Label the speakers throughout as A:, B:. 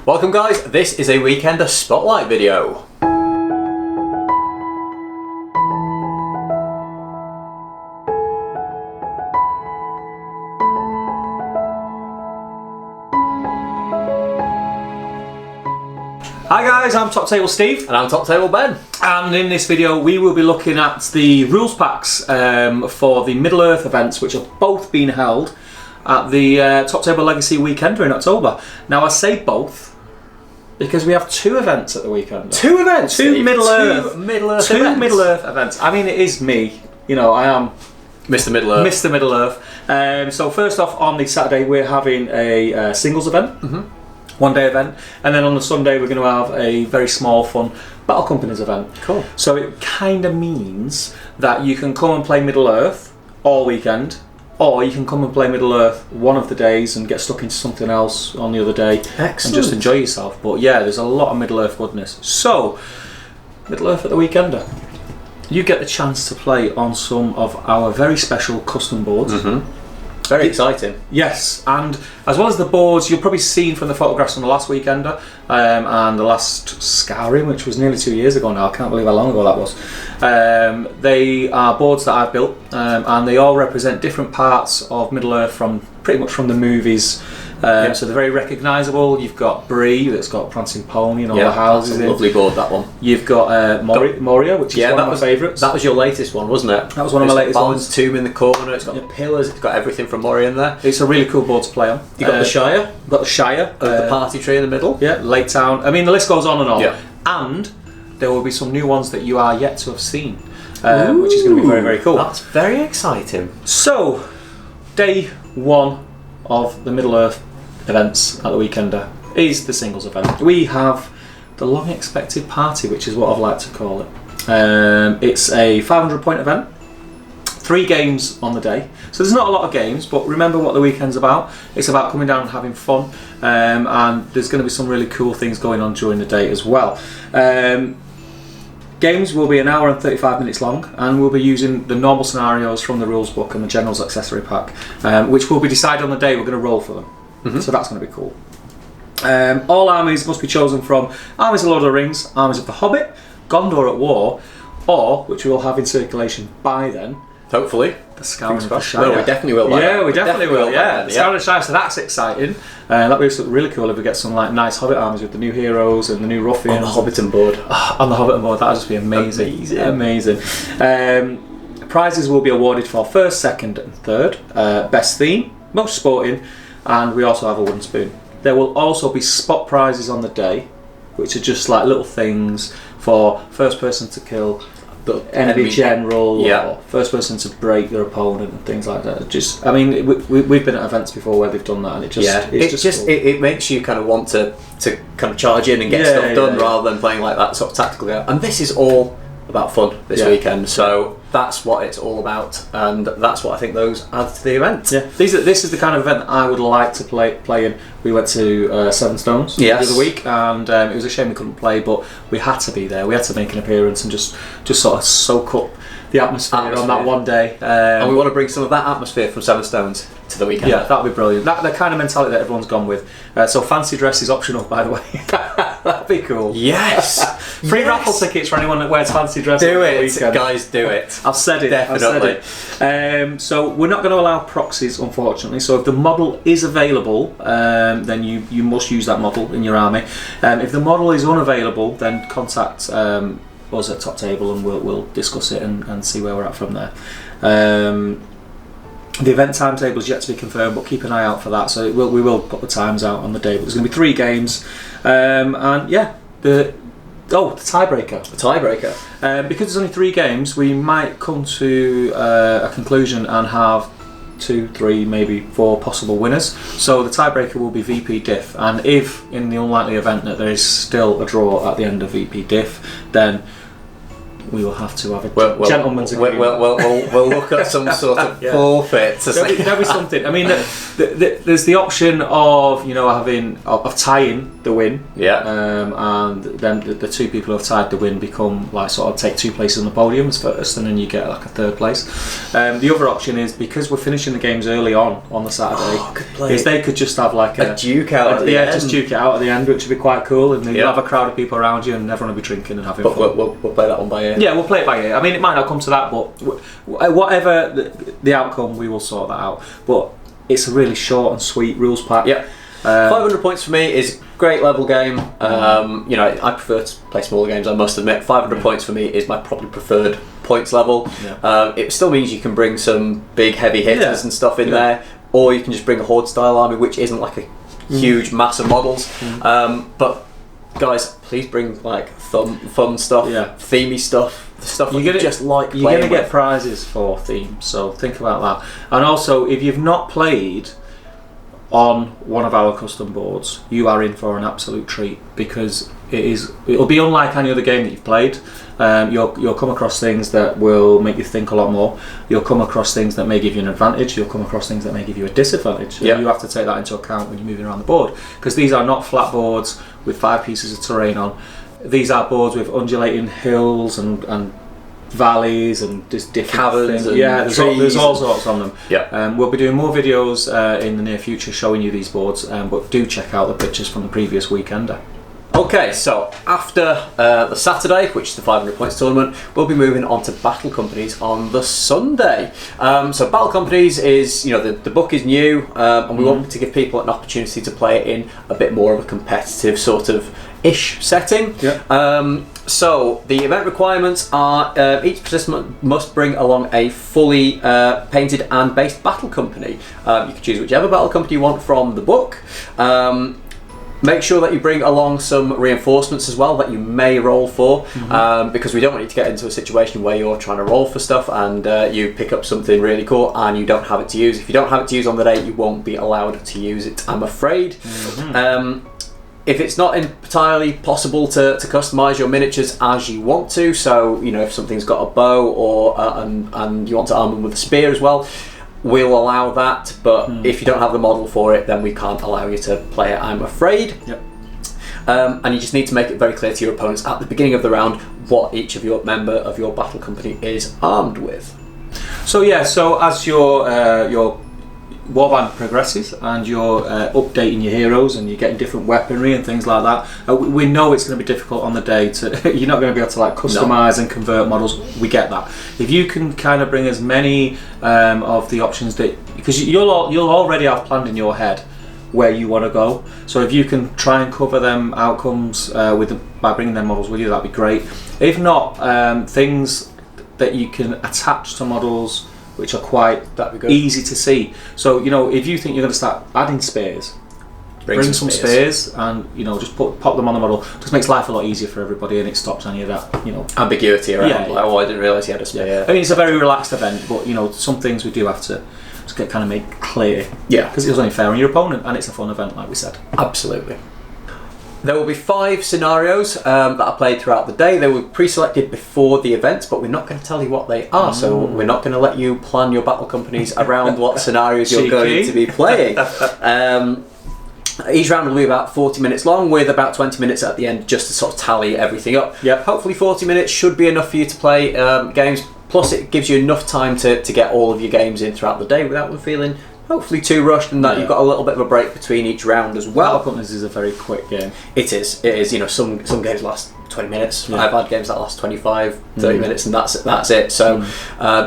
A: Welcome guys, this is a Weekender Spotlight video.
B: Hi guys, I'm Top Table Steve.
A: And I'm Top Table Ben.
B: And in this video we will be looking at the rules packs for the Middle-earth events, which have both been held at the Top Table Legacy Weekender in October. Now I say both because we have two events at the Weekender.
A: Two events?
B: Two Middle-earth
A: events.
B: I mean, it is me. You know, I am
A: Mr. Middle-earth.
B: Mr. Middle-earth. So first off, on the Saturday we're having a singles event. One day event, and then on the Sunday we're going to have a very small fun Battle Companies event.
A: Cool.
B: So it kind of means that you can come and play Middle-earth all weekend, or you can come and play Middle-earth one of the days and get stuck into something else on the other day.
A: Excellent.
B: And just enjoy yourself. But yeah, there's a lot of Middle-earth goodness. So Middle-earth at the Weekender, you get the chance to play on some of our very special custom boards.
A: Very exciting.
B: Yes, and as well as the boards, you'll probably seen from the photographs from the last Weekender and the last Skyrim, which was nearly 2 years ago now. I can't believe how long ago that was. They are boards that I've built, and they all represent different parts of Middle-earth from pretty much from the movies. So they're very recognisable. You've got Bree, that's got Prancing Pony and all the houses.
A: That's a lovely board, that one.
B: You've got Moria, which is one of my favourites.
A: That was your latest one, wasn't it?
B: That was one of my latest ones.
A: Balin's Tomb in the corner, it's got the pillars, it's got everything from Moria in there.
B: It's a really cool board to play on.
A: You've got the Shire.
B: Got the Shire.
A: The party tree in the middle.
B: Yeah, Lake Town. I mean, the list goes on and on.
A: Yeah.
B: And there will be some new ones that you are yet to have seen, which is going to be very, very cool.
A: That's very exciting.
B: So, day one of the Middle-earth events at the Weekender is the singles event. We have the long expected party, which is what I'd like to call it. It's a 500 point event, 3 games on the day, so there's not a lot of games, but remember what the weekend's about. It's about coming down and having fun, and there's going to be some really cool things going on during the day as well. Games will be 1 hour and 35 minutes long, and we'll be using the normal scenarios from the rules book and the General's accessory pack, which will be decided on the day we're going to roll for them. So that's going to be cool. All armies must be chosen from Armies of Lord of the Rings, Armies of the Hobbit, Gondor at War, or, which we will have in circulation by then,
A: hopefully,
B: the Scouring of the Shire.
A: Well, we definitely will.
B: Yeah, we definitely will. Yeah, the Scouring
A: yeah.
B: of the Shire. So that's exciting. That'd be really cool if we get some like nice Hobbit armies with the new heroes and the new ruffians
A: on the Hobbiton board.
B: On the Hobbiton board, that'd just be amazing. Amazing. Prizes will be awarded for first, second, and third. Best theme, most sporting, and we also have a wooden spoon. There will also be spot prizes on the day, which are just like little things for first person to kill the enemy general, or first person to break their opponent and things like that. Just, I mean, we've been at events before where they've done that, and
A: it makes you kind of want to kind of charge in and get stuff done rather than playing like that sort of tactical game. And this is all about fun this weekend, so that's what it's all about, and that's what I think those add to the event.
B: Yeah, this is the kind of event I would like to play in. We went to Seven Stones the other week, and it was a shame we couldn't play, but we had to be there. We had to make an appearance and just sort of soak up the atmosphere on that one day.
A: And we want to bring some of that atmosphere from Seven Stones to the weekend.
B: Yeah, that'd be brilliant. The kind of mentality that everyone's gone with. So fancy dress is optional, by the way. That'd be cool.
A: Yes.
B: Free raffle tickets for anyone that wears fancy dress.
A: Do it, guys. Do it.
B: I've said it.
A: Definitely.
B: I've said it. So we're not going to allow proxies, unfortunately. So if the model is available, then you must use that model in your army. If the model is unavailable, then contact us at Top Table, and we'll discuss it and see where we're at from there. The event timetable is yet to be confirmed, but keep an eye out for that. So we will put the times out on the day. But there's going to be 3 games, and yeah, the tiebreaker.
A: The tiebreaker.
B: Because there's only 3 games, we might come to a conclusion and have 2, 3, maybe 4 possible winners. So the tiebreaker will be VP Diff, and if in the unlikely event that there is still a draw at the end of VP Diff, then we will have to have a gentleman's agreement.
A: We'll look at some sort of forfeit.
B: There'll be something. I mean, there's the option of of tying the win. And then the two people who have tied the win become like sort of take 2 places on the podium as first, and then you get like a 3rd place. The other option is, because we're finishing the games early on the Saturday, is they could just have like
A: a duke out at the end.
B: Just duke it out at the end, which would be quite cool, and you'll have a crowd of people around you, and everyone will be drinking and having fun.
A: We'll play that one by ear.
B: Yeah, we'll play it by ear. I mean, it might not come to that, but whatever the outcome, we will sort that out. But it's a really short and sweet rules pack.
A: 500 points for me is great level game. I prefer to play smaller games, I must admit. 500 points for me is my probably preferred points level. It still means you can bring some big heavy hitters and stuff in there, or you can just bring a horde style army, which isn't like a huge mass of models. But guys, please bring like fun stuff, themey stuff, stuff you're gonna just like playing.
B: You're going to get prizes for themes, so think about that. And also, if you've not played on one of our custom boards, you are in for an absolute treat, because it'll be unlike any other game that you've played. You'll come across things that will make you think a lot more. You'll come across things that may give you an advantage. You'll come across things that may give you a disadvantage. And you have to take that into account when you're moving around the board, because these are not flat boards with 5 pieces of terrain on. These are boards with undulating hills and valleys and just different
A: caverns.
B: There's all sorts on them. We'll be doing more videos in the near future showing you these boards, but do check out the pictures from the previous weekender.
A: Okay, so after the Saturday, which is the 500 points tournament, we'll be moving on to Battle Companies on the Sunday. So Battle Companies is, the book is new, and we want to give people an opportunity to play it in a bit more of a competitive sort of ish setting. So the event requirements are each participant must bring along a fully painted and based battle company. You can choose whichever battle company you want from the book. Make sure that you bring along some reinforcements as well that you may roll for, because we don't want you to get into a situation where you're trying to roll for stuff and you pick up something really cool and you don't have it to use. If you don't have it to use on the day, you won't be allowed to use it, I'm afraid. If it's not entirely possible to customise your miniatures as you want to, so if something's got a bow or and you want to arm them with a spear as well, we'll allow that, but if you don't have the model for it, then we can't allow you to play it, I'm afraid. And you just need to make it very clear to your opponents at the beginning of the round what each of your member of your battle company is armed with.
B: So as your warband progresses and you're updating your heroes and you're getting different weaponry and things like that, we know it's going to be difficult on the day you're not going to be able to like customize and convert models. We get that. If you can kind of bring as many of the options that, because you'll already have planned in your head where you want to go, so if you can try and cover them outcomes by bringing them models with you, that'd be great. If not, things that you can attach to models which are quite easy to see. So if you think you're going to start adding spears, bring some spears and just pop them on the model. Just makes life a lot easier for everybody, and it stops any of that
A: ambiguity around. I didn't realise he had a spear.
B: I mean, it's a very relaxed event, but some things we do have to just kind of make clear. Because it was only fair on your opponent, and it's a fun event, like we said.
A: Absolutely. There will be 5 scenarios that are played throughout the day. They were pre-selected before the event, but we're not going to tell you what they are. So we're not going to let you plan your battle companies around what scenarios you're going to be playing. Each round will be about 40 minutes long, with about 20 minutes at the end just to sort of tally everything up. Hopefully 40 minutes should be enough for you to play games. Plus it gives you enough time to get all of your games in throughout the day without them feeling hopefully too rushed, and that you've got a little bit of a break between each round as well.
B: Battle Companies is a very quick game.
A: It is. Some games last 20 minutes. I've had games that last 25, 30 minutes, and that's it. So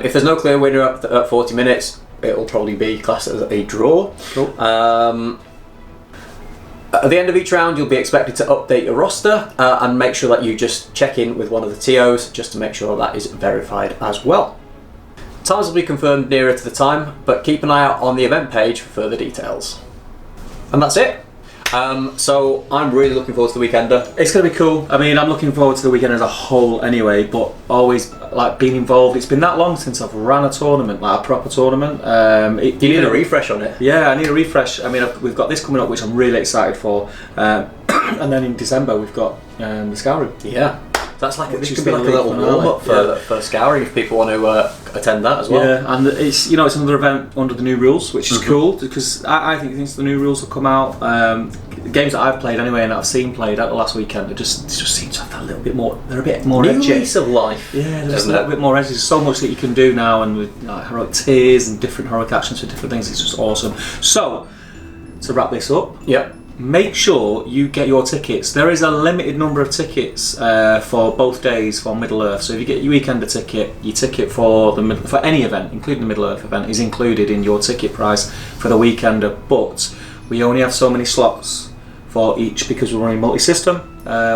A: if there's no clear winner at 40 minutes, it'll probably be classed as a draw.
B: Cool.
A: At the end of each round, you'll be expected to update your roster and make sure that you just check in with one of the TOs just to make sure that is verified as well. Times will be confirmed nearer to the time, but keep an eye out on the event page for further details. And that's it. So I'm really looking forward to the weekender.
B: It's going to be cool. I mean, I'm looking forward to the weekend as a whole anyway, but always like being involved. It's been that long since I've ran a tournament, like a proper tournament.
A: You need a refresh on it.
B: Yeah, I need a refresh. I mean, we've got this coming up, which I'm really excited for. And then in December, we've got the Skyrim.
A: Yeah. That's like
B: Which
A: this
B: is
A: could be like a
B: the
A: little
B: finale.
A: warm up for Scouring if people want to attend that as well.
B: Yeah, and it's it's another event under the new rules, which is cool because I think since the new rules have come out, games that I've played anyway and that I've seen played at the last weekend, it just seem to have that little bit more. They're a bit more
A: New
B: edgy.
A: lease of life.
B: Yeah, there's just a little bit more edgy. There's so much that you can do now, and with heroic tiers and different heroic actions for different things. It's just awesome. So to wrap this up.
A: Yep.
B: Make sure you get your tickets. There is a limited number of tickets for both days for Middle Earth. So if you get your weekender ticket, your ticket for any event, including the Middle Earth event, is included in your ticket price for the weekender. But we only have so many slots for each because we're running multi-system.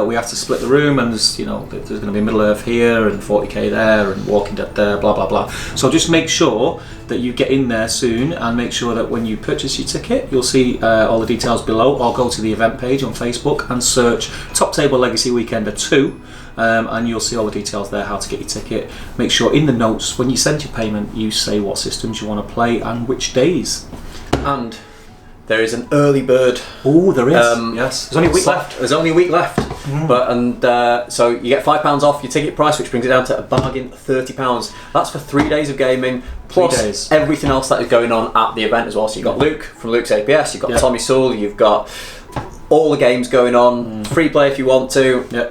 B: We have to split the room, and there's going to be Middle Earth here and 40k there and Walking Dead there, blah blah blah. So just make sure that you get in there soon, and make sure that when you purchase your ticket, you'll see all the details below, or go to the event page on Facebook and search Top Table Legacy Weekender 2, and you'll see all the details there, how to get your ticket. Make sure in the notes when you send your payment, you say what systems you want to play and which days.
A: And there is an early bird.
B: Oh, there is. Yes. There's only a week left.
A: There's only a week left. So you get £5 off your ticket price, which brings it down to a bargain £30. That's for 3 days of gaming, plus everything else that is going on at the event as well. So you've got Luke from Luke's APS, you've got Tommy Sewell, you've got all the games going on, free play if you want to.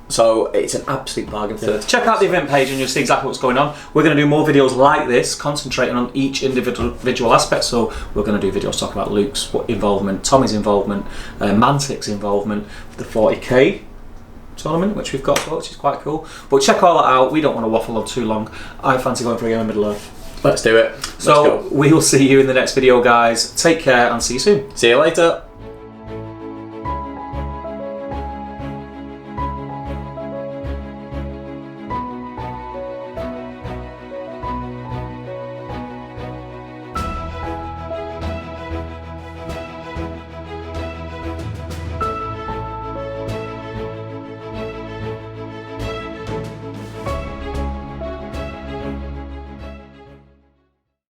A: So it's an absolute bargain.
B: Check out the event page and you'll see exactly what's going on. We're going to do more videos like this, concentrating on each individual aspect. So we're going to do videos talking about Luke's involvement, Tommy's involvement, Mantic's involvement, the 40k tournament, which we've got, which is quite cool. But check all that out. We don't want to waffle on too long. I fancy going for a game in Middle Earth.
A: Let's do it.
B: So we will see you in the next video, guys. Take care and see you soon.
A: See you later.